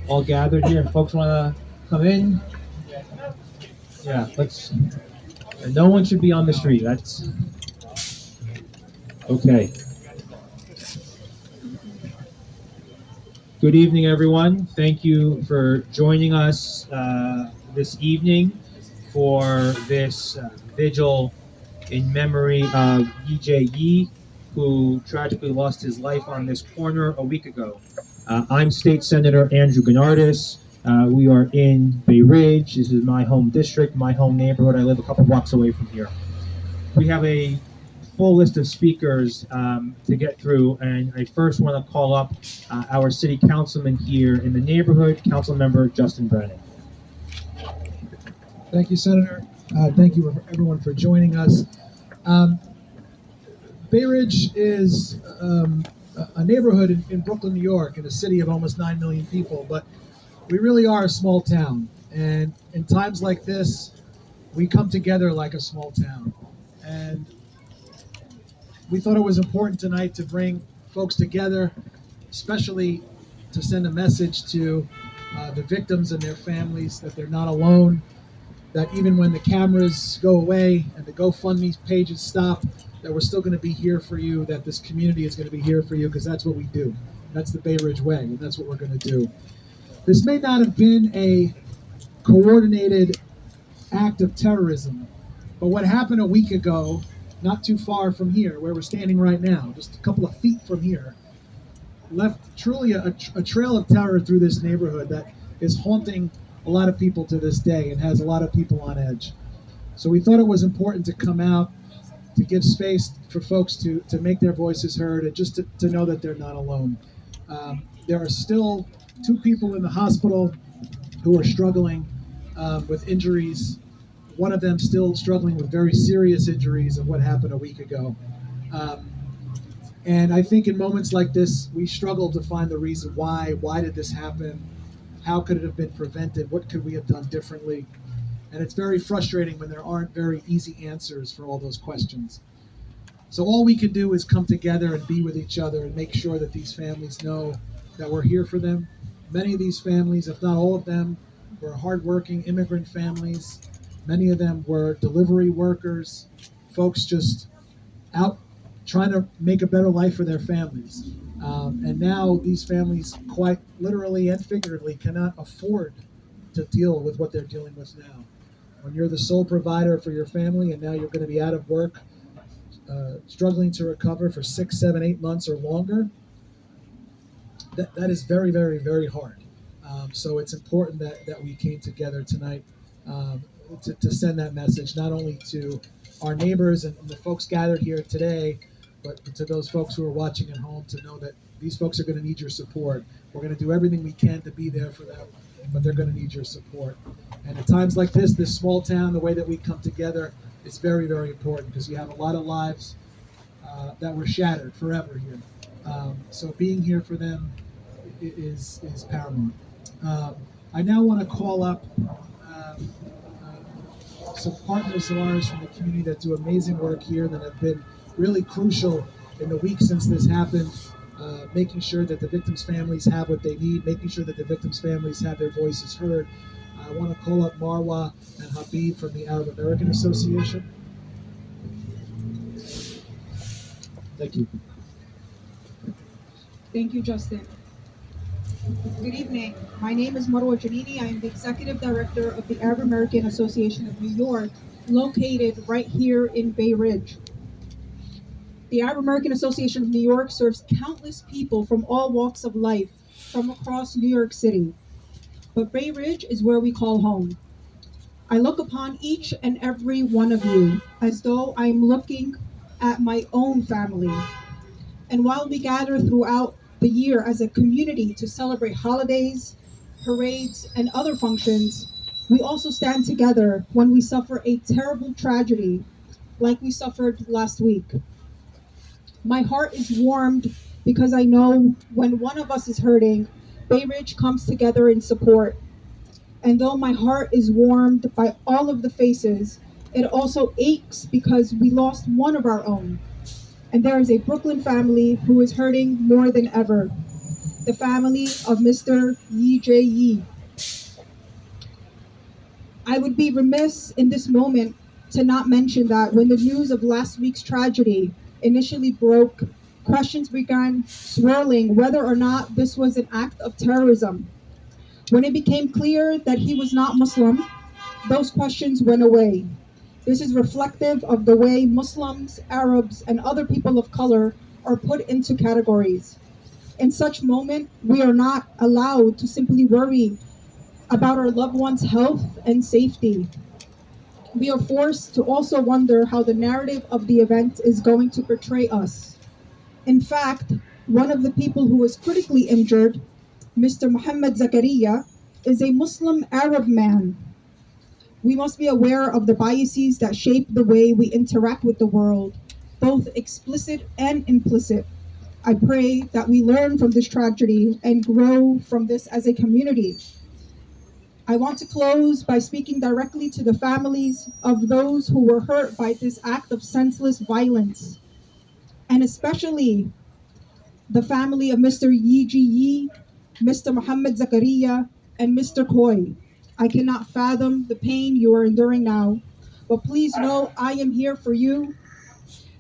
all gathered here. Folks want to come in? Yeah, let's. No one should be on the street. That's okay. Good evening, everyone. Thank you for joining us this evening for this vigil in memory of YiJie Ye, who tragically lost his life on this corner a week ago. I'm State Senator Andrew Goundares. We are in Bay Ridge. This is my home district, my home neighborhood. I live a couple blocks away from here. We have a full list of speakers to get through, and I first want to call up our city councilman here in the neighborhood, council member Justin Brannan. Thank you, Senator. Thank you, everyone, for joining us. Bay Ridge is a neighborhood in Brooklyn, New York, in a city of almost 9 million people, but we really are a small town. And in times like this, we come together like a small town. And we thought it was important tonight to bring folks together, especially to send a message to the victims and their families that they're not alone, that even when the cameras go away and the GoFundMe pages stop, that we're still going to be here for you, that this community is going to be here for you, because that's what we do. That's the Bay Ridge way, and that's what we're going to do. This may not have been a coordinated act of terrorism, but what happened a week ago, not too far from here, where we're standing right now, just a couple of feet from here, left truly a trail of terror through this neighborhood that is haunting a lot of people to this day and has a lot of people on edge. So we thought it was important to come out, to give space for folks to make their voices heard, and just to know that they're not alone. There are still 2 people in the hospital who are struggling with injuries. One of them still struggling with very serious injuries of what happened a week ago. And I think in moments like this, we struggle to find the reason why. Why did this happen? How could it have been prevented? What could we have done differently? And it's very frustrating when there aren't very easy answers for all those questions. So all we can do is come together and be with each other and make sure that these families know that we're here for them. Many of these families, if not all of them, were hardworking immigrant families. Many of them were delivery workers, folks just out trying to make a better life for their families. And now these families, quite literally and figuratively, cannot afford to deal with what they're dealing with now. When you're the sole provider for your family and now you're going to be out of work, struggling to recover for 6, 7, 8 months or longer, that is very, very, very hard. So it's important that we came together tonight to send that message, not only to our neighbors and the folks gathered here today, but to those folks who are watching at home, to know that these folks are going to need your support. We're going to do everything we can to be there for them, but they're going to need your support. And at times like this small town, the way that we come together is very, very important, because you have a lot of lives that were shattered forever here. So being here for them is paramount. I now want to call up some partners of ours from the community that do amazing work here, that have been really crucial in the week since this happened, making sure that the victims' families have what they need, making sure that the victims' families have their voices heard. I want to call up Marwa and Habib from the Arab American Association. Thank you. Thank you, Justin. Good evening. My name is Marwa Janini. I am the Executive Director of the Arab American Association of New York, located right here in Bay Ridge. The Arab American Association of New York serves countless people from all walks of life from across New York City. But Bay Ridge is where we call home. I look upon each and every one of you as though I'm looking at my own family. And while we gather throughout the year as a community to celebrate holidays, parades, and other functions, we also stand together when we suffer a terrible tragedy like we suffered last week. My heart is warmed because I know when one of us is hurting, Bay Ridge comes together in support. And though my heart is warmed by all of the faces, it also aches because we lost one of our own. And there is a Brooklyn family who is hurting more than ever. the family of Mr. YiJie Ye. I would be remiss in this moment to not mention that when the news of last week's tragedy initially broke, questions began swirling whether or not this was an act of terrorism. When it became clear that he was not Muslim, those questions went away. This is reflective of the way Muslims, Arabs, and other people of color are put into categories. In such moment, we are not allowed to simply worry about our loved ones' health and safety. We are forced to also wonder how the narrative of the event is going to portray us. In fact, one of the people who was critically injured, Mr. Muhammad Zakaria, is a Muslim Arab man. We must be aware of the biases that shape the way we interact with the world, both explicit and implicit. I pray that we learn from this tragedy and grow from this as a community. I want to close by speaking directly to the families of those who were hurt by this act of senseless violence, and especially the family of Mr. YiJie Ye, Mr. Muhammad Zakaria, and Mr. Koi. I cannot fathom the pain you are enduring now, but please know I am here for you.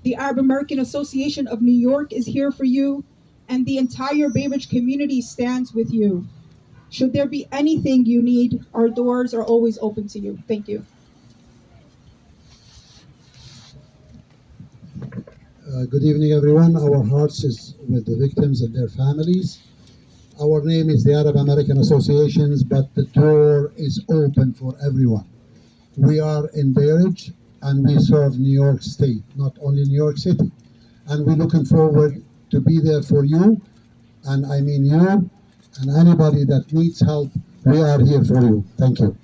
The Arab American Association of New York is here for you, and the entire Bay Ridge community stands with you. Should there be anything you need, our doors are always open to you. Thank you. Good evening, everyone. Our hearts is with the victims and their families. Our name is the Arab American Associations, but the door is open for everyone. We are in Bay Ridge, and we serve New York State, not only New York City. And we're looking forward to be there for you, and I mean you, and anybody that needs help, we are here for you. Thank you.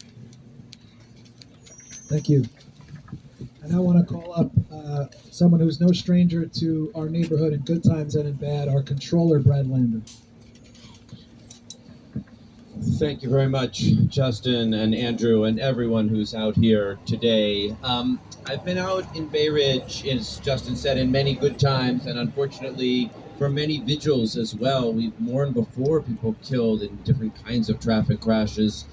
Thank you. And I want to call up someone who's no stranger to our neighborhood in good times and in bad, our controller, Brad Landon. Thank you very much, Justin and Andrew and everyone who's out here today. I've been out in Bay Ridge, as Justin said, in many good times, and unfortunately for many vigils as well. We've mourned before people killed in different kinds of traffic crashes.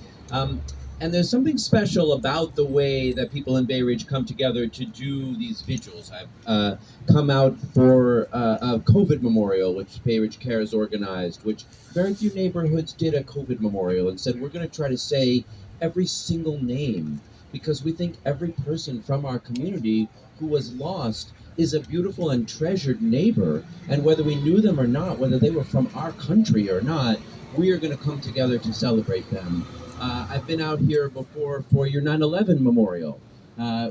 And there's something special about the way that people in Bay Ridge come together to do these vigils. I've come out for a COVID memorial, which Bay Ridge Cares organized, which very few neighborhoods did a COVID memorial, and said we're going to try to say every single name because we think every person from our community who was lost is a beautiful and treasured neighbor. And whether we knew them or not, whether they were from our country or not, we are going to come together to celebrate them. I've been out here before for your 9/11 memorial,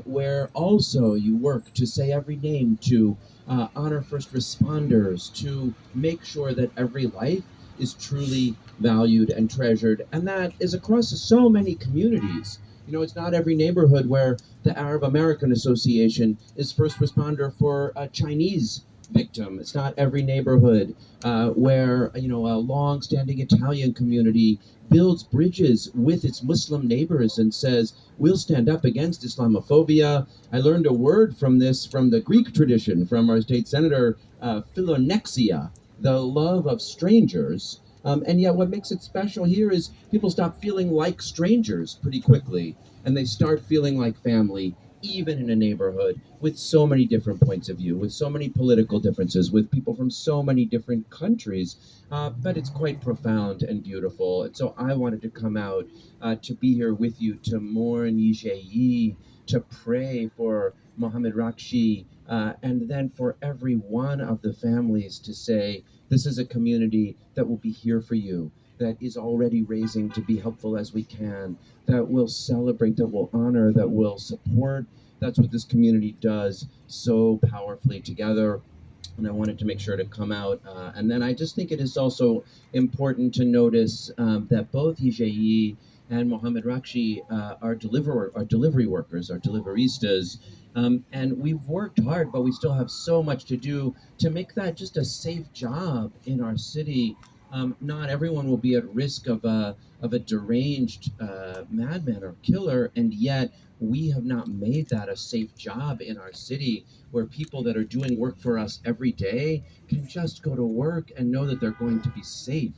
where also you work to say every name, to honor first responders, to make sure that every life is truly valued and treasured. And that is across so many communities. You know, it's not every neighborhood where the Arab American Association is first responder for a Chinese victim. It's not every neighborhood where, you know, a long-standing Italian community builds bridges with its Muslim neighbors and says, we'll stand up against Islamophobia. I learned a word from this from the Greek tradition, from our state senator, philonexia, the love of strangers. And yet what makes it special here is people stop feeling like strangers pretty quickly, and they start feeling like family, even in a neighborhood with so many different points of view, with so many political differences, with people from so many different countries. But it's quite profound and beautiful. And so I wanted to come out to be here with you, to mourn YiJie Ye, to pray for Mohammed Rakshi, and then for every one of the families to say, this is a community that will be here for you, that is already raising to be helpful as we can, that will celebrate, that will honor, that will support. That's what this community does so powerfully together. And I wanted to make sure to come out. And then I just think it is also important to notice that both YiJie Ye and Mohammed Rakshi are delivery workers, are deliveristas. And we've worked hard, but we still have so much to do to make that just a safe job in our city. Not everyone will be at risk of a deranged madman or killer, and yet we have not made that a safe job in our city, where people that are doing work for us every day can just go to work and know that they're going to be safe.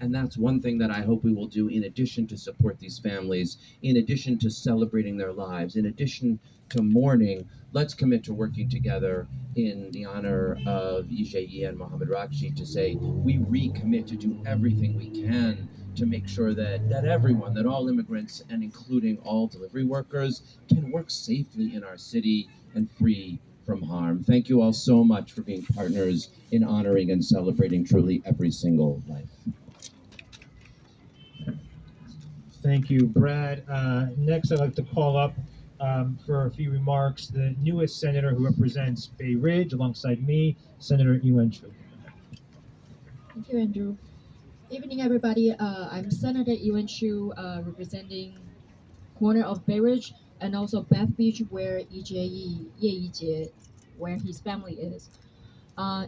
And that's one thing that I hope we will do in addition to support these families, in addition to celebrating their lives, in addition to mourning. Let's commit to working together in the honor of YiJie Ye and Mohammed Rakshi to say we recommit to do everything we can to make sure that everyone, that all immigrants and including all delivery workers can work safely in our city and free from harm. Thank you all so much for being partners in honoring and celebrating truly every single life. Thank you, Brad. Next, I'd like to call up for a few remarks the newest senator who represents Bay Ridge alongside me, Senator Yuan Chu. Thank you, Andrew. Evening, everybody. I'm Senator Yuan Chu, representing corner of Bay Ridge and also Bath Beach, where YiJie Ye, where his family is.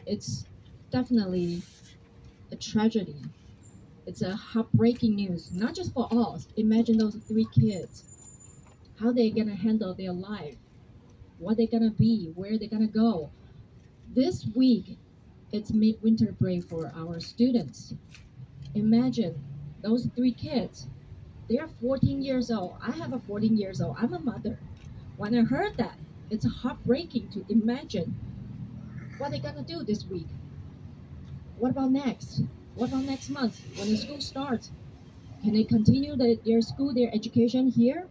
It's definitely a tragedy. It's a heartbreaking news, not just for us. Imagine those three kids, how they gonna handle their life, what they gonna be, where they gonna go. This week, it's midwinter break for our students. Imagine those three kids. They are 14 years old. I have a 14 years old. I'm a mother. When I heard that, it's heartbreaking to imagine what they're gonna do this week. What about next? What about next month when the school starts? Can they continue their school, their education here?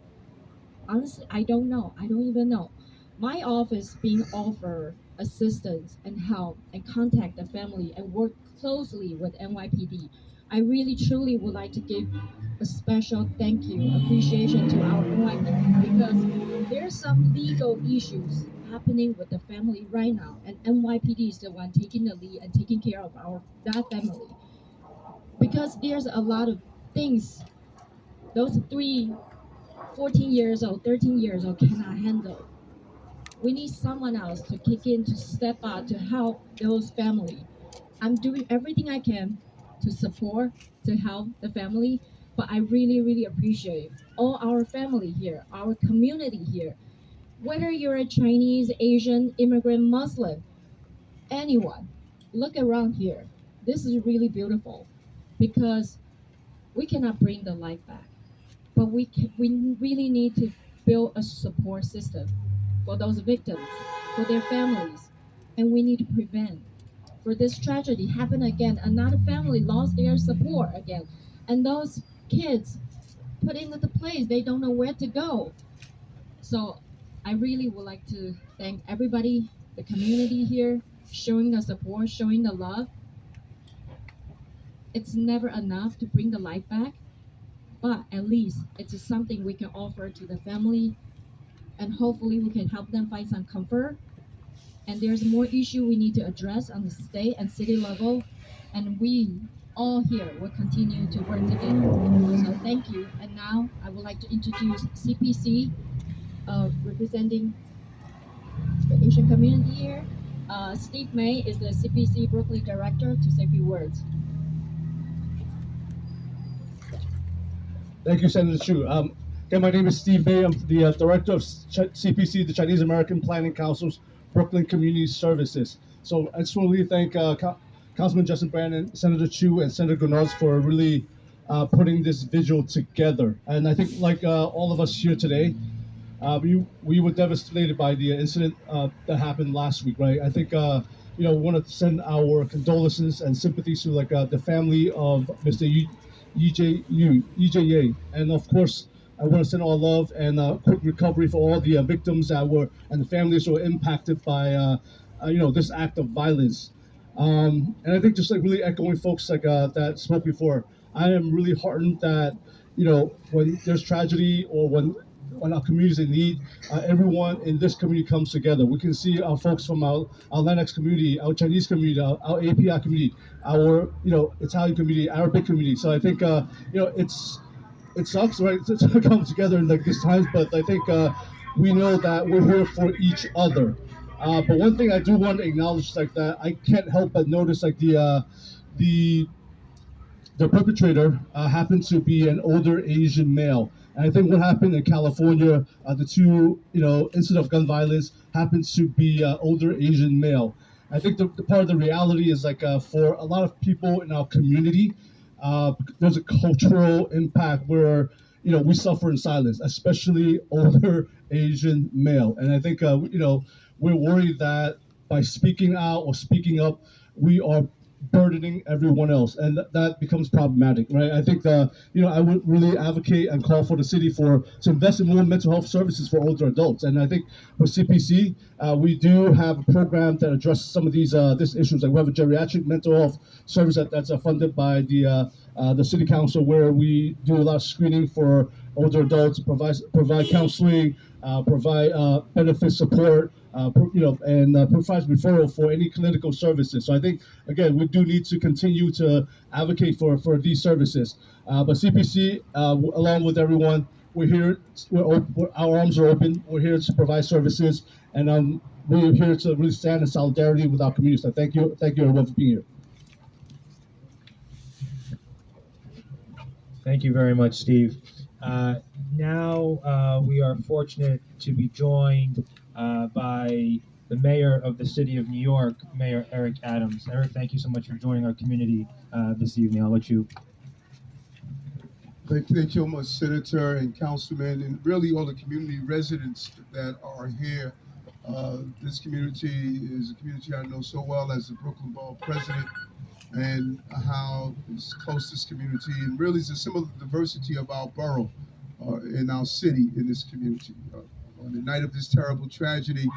Honestly, I don't know. I don't even know. My office being offered assistance and help and contact the family and work closely with NYPD. I really truly would like to give a special thank you, appreciation to our NYPD because there's some legal issues happening with the family right now, and NYPD is the one taking the lead and taking care of that family because there's a lot of things those three 14 years old, 13 years old cannot handle. We need someone else to kick in, to step out, to help those family. I'm doing everything I can to support, to help the family, but I really, really appreciate all our family here, our community here. Whether you're a Chinese, Asian, immigrant, Muslim, anyone, look around here. This is really beautiful because we cannot bring the life back, but we really need to build a support system for those victims, for their families, and we need to prevent for this tragedy happen again. Another family lost their support again, and those kids put into the place they don't know where to go. So I really would like to thank everybody, the community here, showing the support, showing the love. It's never enough to bring the life back, but at least it's something we can offer to the family, and hopefully we can help them find some comfort. And there's more issue we need to address on the state and city level, and we all here will continue to work together. So thank you. And now I would like to introduce CPC, representing the Asian community here. Steve May is the CPC Brooklyn director to say a few words. Thank you, Senator Chu. Again, my name is Steve May. I'm the director of CPC, the Chinese American Planning Council's Brooklyn Community Services. So I just want to really thank Councilman Justin Brannan, Senator Chu, and Senator Goundares for really putting this vigil together. And I think, like all of us here today, we were devastated by the incident that happened last week, right? I think we want to send our condolences and sympathies to the family of Mr. YiJie Ye, and of course, I want to send all love and quick recovery for all the victims that were and the families who were impacted by this act of violence. And I think just really echoing folks that spoke before, I am really heartened that when there's tragedy or when our communities in need, everyone in this community comes together. We can see our folks from our Latinx community, our Chinese community, our API community, our Italian community, Arabic community. So I think it sucks, right, to come together in these times, but I think we know that we're here for each other. But one thing I do want to acknowledge, that I can't help but notice, the perpetrator happened to be an older Asian male. And I think what happened in California, the two, incident of gun violence happens to be older Asian male. I think the part of the reality is for a lot of people in our community, there's a cultural impact where we suffer in silence, especially older Asian male. And I think we're worried that by speaking out or speaking up, we are burdening everyone else, and that becomes problematic, right? I think I would really advocate and call for the city to invest in more mental health services for older adults. And I think for CPC, we do have a program that addresses some of these issues. Like we have a geriatric mental health service that's funded by the city council, where we do a lot of screening for older adults, provide counseling, provide benefit support, and provides referral for any clinical services. So I think, again, we do need to continue to advocate for these services. But CPC, along with everyone, we're here. Our arms are open. We're here to provide services, and we're here to really stand in solidarity with our community. So thank you, everyone, for being here. Thank you very much, Steve. Now we are fortunate to be joined by the mayor of the city of New York, Mayor Eric Adams. Eric, thank you so much for joining our community this evening. I'll let you. Thank you so much, Senator and Councilman, and really all the community residents that are here. This community is a community I know so well as the Brooklyn Borough president, and how it's close to this community, and really is a symbol of the diversity of our borough in our city, in this community. On the night of this terrible tragedy,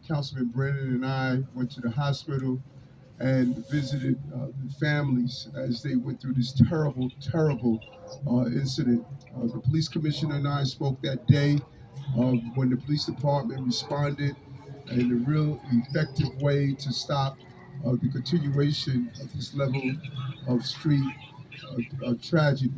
Councilman Brannan and I went to the hospital and visited the families as they went through this terrible, terrible incident. The police commissioner and I spoke that day when the police department responded in a real effective way to stop the continuation of this level of street tragedy.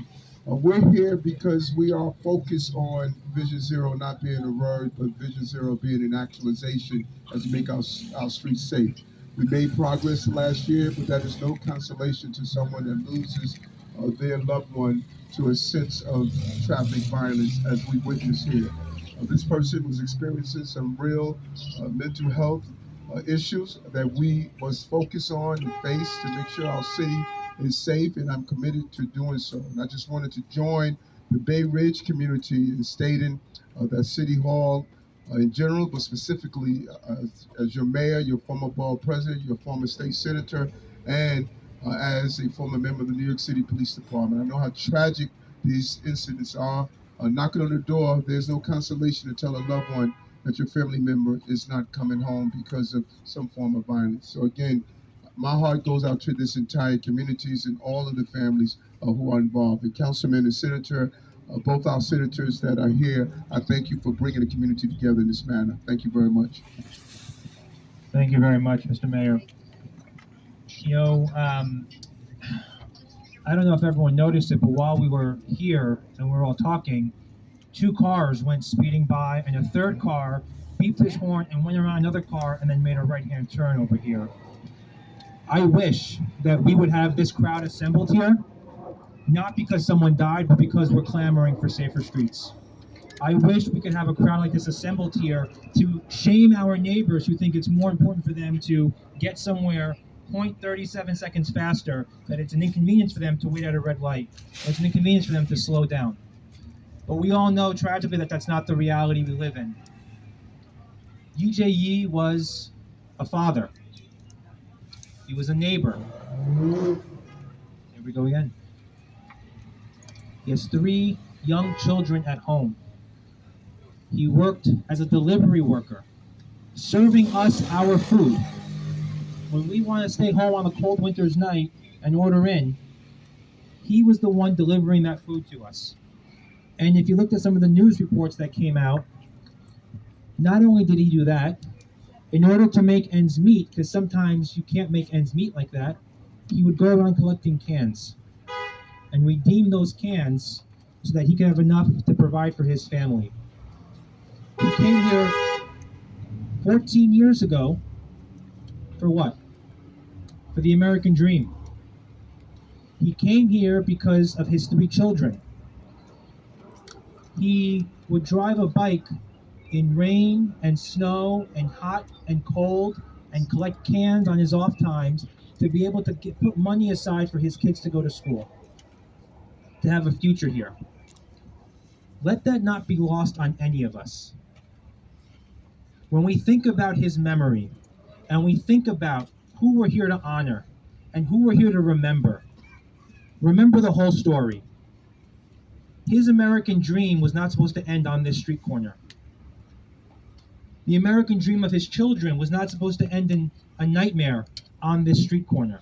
We're here because we are focused on Vision Zero not being a word, but Vision Zero being an actualization as we make our streets safe. We made progress last year, but that is no consolation to someone that loses their loved one to a sense of traffic violence as we witness here. This person was experiencing some real mental health issues that we must focus on and face to make sure our city is safe, and I'm committed to doing so. And I just wanted to join the Bay Ridge community in stating that City Hall in general, but specifically as your mayor, your former borough president, your former state senator, and as a former member of the New York City Police Department. I know how tragic these incidents are. Knocking on the door, there's no consolation to tell a loved one that your family member is not coming home because of some form of violence. So again, my heart goes out to this entire communities and all of the families who are involved. The councilman and senator, both our senators that are here, I thank you for bringing the community together in this manner. Thank you very much. Thank you very much, Mr. Mayor. I don't know if everyone noticed it, but while we were here and we were all talking, 2 cars went speeding by, and a third car beeped his horn and went around another car and then made a right-hand turn over here. I wish that we would have this crowd assembled here, not because someone died, but because we're clamoring for safer streets. I wish we could have a crowd like this assembled here to shame our neighbors who think it's more important for them to get somewhere 0.37 seconds faster, that it's an inconvenience for them to wait at a red light. It's an inconvenience for them to slow down. But we all know tragically that that's not the reality we live in. YiJie Ye was a father. He was a neighbor. Here we go again. He has 3 young children at home. He worked as a delivery worker, serving us our food. When we want to stay home on a cold winter's night and order in, he was the one delivering that food to us. And if you looked at some of the news reports that came out, not only did he do that, in order to make ends meet, because sometimes you can't make ends meet like that, he would go around collecting cans and redeem those cans so that he could have enough to provide for his family. He came here 14 years ago for what? For the American dream. He came here because of his 3 children. He would drive a bike in rain and snow and hot and cold and collect cans on his off times to be able to put money aside for his kids to go to school, to have a future here. Let that not be lost on any of us. When we think about his memory and we think about who we're here to honor and who we're here to remember the whole story. His American dream was not supposed to end on this street corner. The American dream of his children was not supposed to end in a nightmare on this street corner.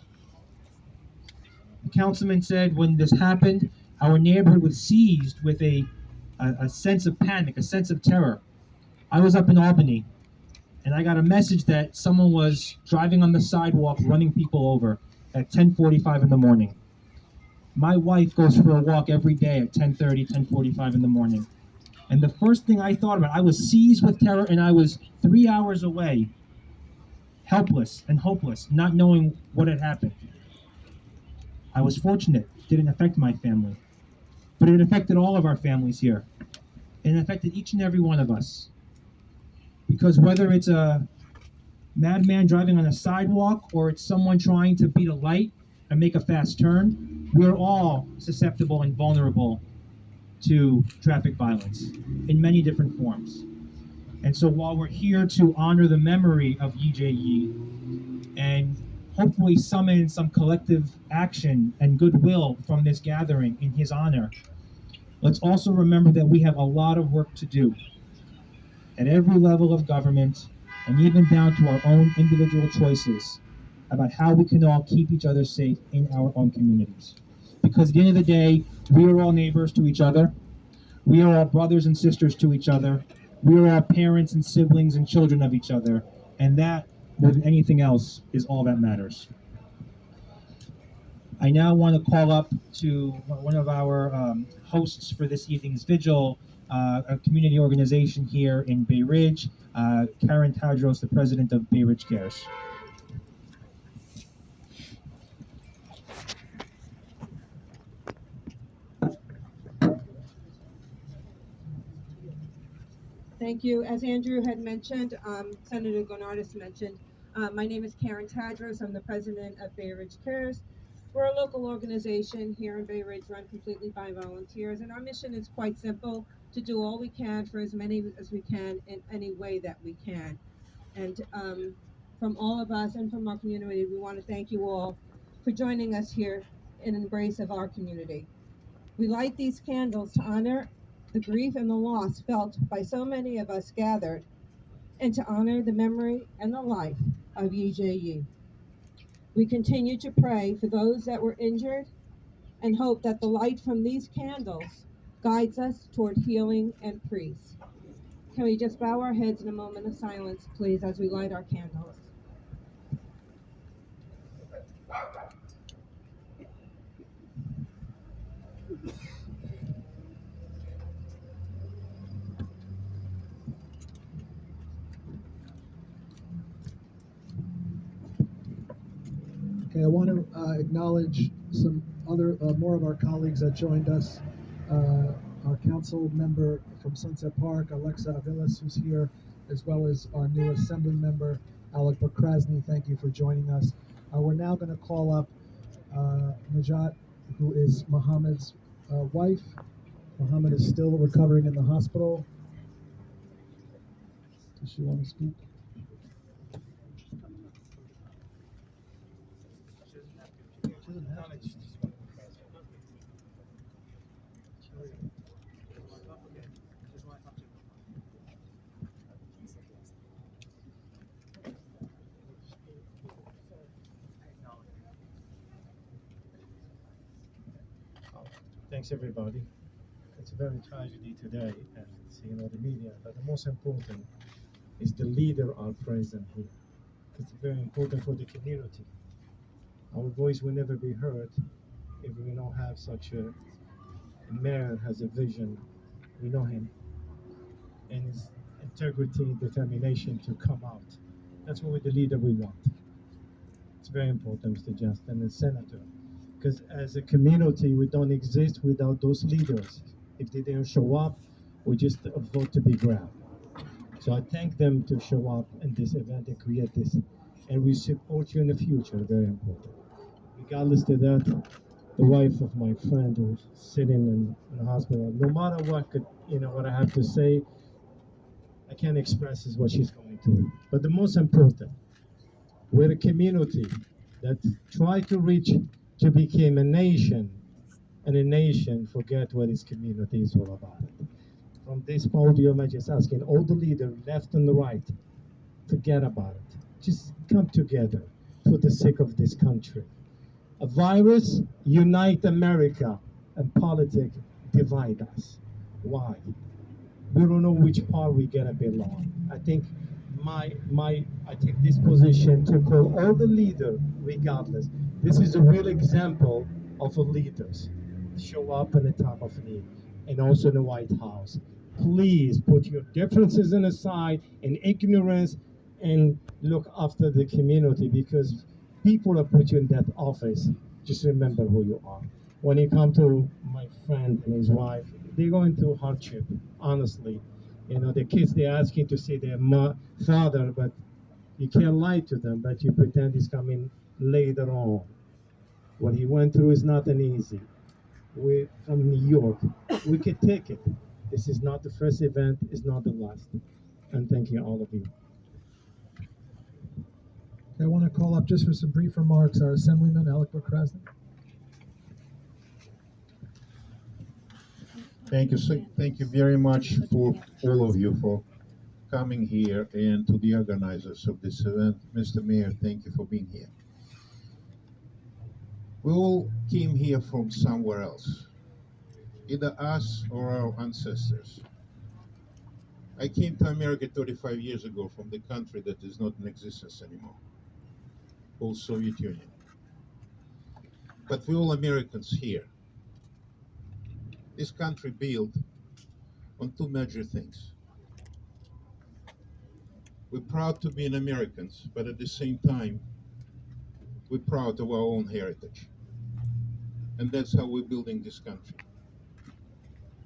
The councilman said when this happened, our neighborhood was seized with a sense of panic, a sense of terror. I was up in Albany, and I got a message that someone was driving on the sidewalk, running people over at 10:45 in the morning. My wife goes for a walk every day at 10:30, 10:45 in the morning. And the first thing I thought about, I was seized with terror, and I was 3 hours away, helpless and hopeless, not knowing what had happened. I was fortunate. It didn't affect my family. But it affected all of our families here. And it affected each and every one of us. Because whether it's a madman driving on a sidewalk or it's someone trying to beat a light and make a fast turn, we're all susceptible and vulnerable to traffic violence in many different forms. And so while we're here to honor the memory of YiJie Ye and hopefully summon some collective action and goodwill from this gathering in his honor, let's also remember that we have a lot of work to do at every level of government and even down to our own individual choices about how we can all keep each other safe in our own communities. Because at the end of the day, we are all neighbors to each other. We are all brothers and sisters to each other. We are all parents and siblings and children of each other. And that, more than anything else, is all that matters. I now want to call up to one of our hosts for this evening's vigil, a community organization here in Bay Ridge, Karen Tadros, the president of Bay Ridge Cares. Thank you. As Andrew had mentioned, Senator Goundares mentioned, my name is Karen Tadros. I'm the president of Bay Ridge Cares. We're a local organization here in Bay Ridge run completely by volunteers, and our mission is quite simple, to do all we can for as many as we can in any way that we can. And from all of us and from our community, we want to thank you all for joining us here in embrace of our community. We light these candles to honor the grief and the loss felt by so many of us gathered, and to honor the memory and the life of YiJie Ye. We continue to pray for those that were injured and hope that the light from these candles guides us toward healing and peace. Can we just bow our heads in a moment of silence, please, as we light our candles? Okay, I want to acknowledge some other more of our colleagues that joined us. Our council member from Sunset Park, Alexa Aviles, who's here, as well as our new assembly member, Alec Bakrasny. Thank you for joining us. We're now going to call up Najat, who is Mohammed's wife. Mohammed is still recovering in the hospital. Does she want to speak? Thanks, everybody. It's a very tragedy today, and the media. But the most important is the leader are present here. It's very important for the community. Our voice will never be heard if we don't have such a mayor has a vision. We know him, and his integrity, determination to come out. That's what the leader we want. It's very important, Mr. Justin and Senator, because as a community, we don't exist without those leaders. If they didn't show up, we just vote to be grabbed. So I thank them to show up in this event and create this and we support you in the future. Very important. Regardless of that, the wife of my friend who's sitting in the hospital, no matter what could, what I have to say, I can't express is what she's going through. But the most important, we're a community that try to reach to become a nation, and a nation forget what its community is all about. From this podium, I'm just asking all the leaders, left and the right, forget about it. Just come together for the sake of this country. A virus unite America, and politics divide us. Why? We don't know which part we're gonna belong. I think I take this position to call all the leaders, regardless. This is a real example of a leaders show up in the time of need, and also in the White House. Please put your differences in aside and ignorance, and look after the community, because people that put you in that office, just remember who you are. When you come to my friend and his wife, they're going through hardship, honestly. The kids, they're asking to see their father, but you can't lie to them, but you pretend he's coming later on. What he went through is not an easy. We're from New York. We can take it. This is not the first event, it's not the last. And thank you, all of you. I want to call up just for some brief remarks our Assemblyman Alec Krasny. Thank you very much for all of you for coming here, and to the organizers of this event. Mr. Mayor, thank you for being here. We all came here from somewhere else, either us or our ancestors. I came to America 35 years ago from the country that is not in existence anymore, called Soviet Union. But we're all Americans here. This country built on two major things. We're proud to be an Americans, but at the same time, we're proud of our own heritage. And that's how we're building this country.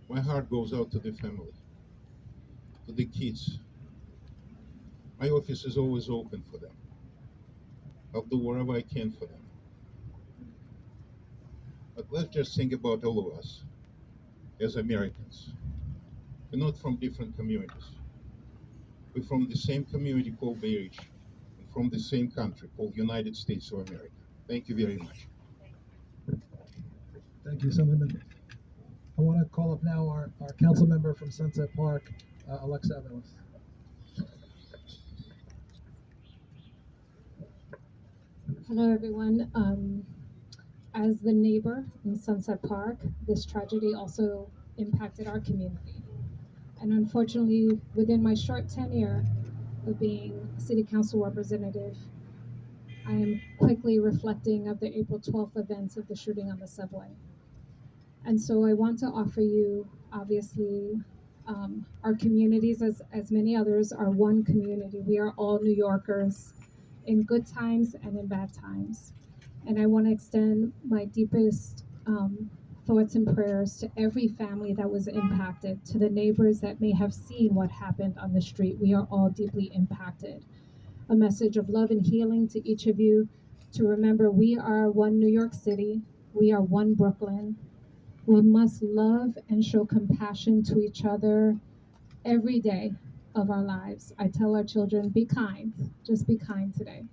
My heart goes out to the family, to the kids. My office is always open for them. I'll do whatever I can for them. But let's just think about all of us as Americans. We're not from different communities. We're from the same community called Bay Ridge, and from the same country called United States of America. Thank you very much. Thank you, Assemblyman. I want to call up now our council member from Sunset Park, Alexa Aviles. Hello, everyone. As the neighbor in Sunset Park, this tragedy also impacted our community. And unfortunately, within my short tenure of being city council representative, I am quickly reflecting of the April 12th events of the shooting on the subway. And so I want to offer you, obviously, our communities, as many others, are one community. We are all New Yorkers in good times and in bad times. And I want to extend my deepest thoughts and prayers to every family that was impacted, to the neighbors that may have seen what happened on the street. We are all deeply impacted. A message of love and healing to each of you, to remember we are one New York City, we are one Brooklyn. We must love and show compassion to each other every day of our lives. I tell our children, be kind, just be kind today.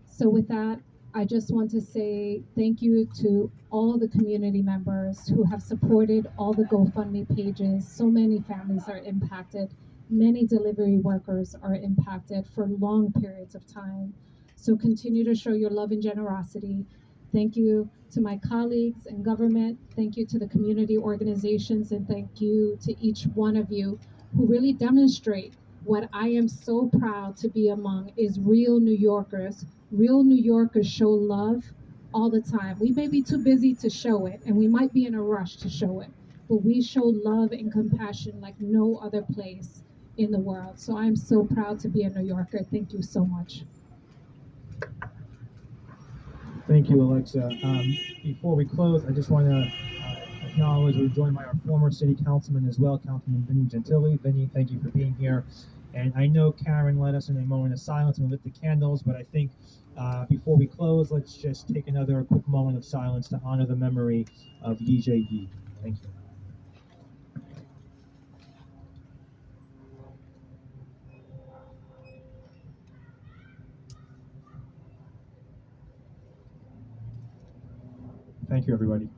So with that, I just want to say thank you to all the community members who have supported all the GoFundMe pages. So many families are impacted. Many delivery workers are impacted for long periods of time. So continue to show your love and generosity. Thank you to my colleagues in government. Thank you to the community organizations, and thank you to each one of you who really demonstrate what I am so proud to be among is real New Yorkers. Real New Yorkers show love all the time. We may be too busy to show it, and we might be in a rush to show it, but we show love and compassion like no other place in the world. So I'm so proud to be a New Yorker. Thank you so much. Thank you, Alexa. Before we close, I just want to acknowledge we're joined by our former city councilman as well, Councilman Vinny Gentili. Vinny, thank you for being here. And I know Karen led us in a moment of silence and lit the candles, but I think before we close, let's just take another quick moment of silence to honor the memory of YiJie Ye. Thank you. Thank you, everybody.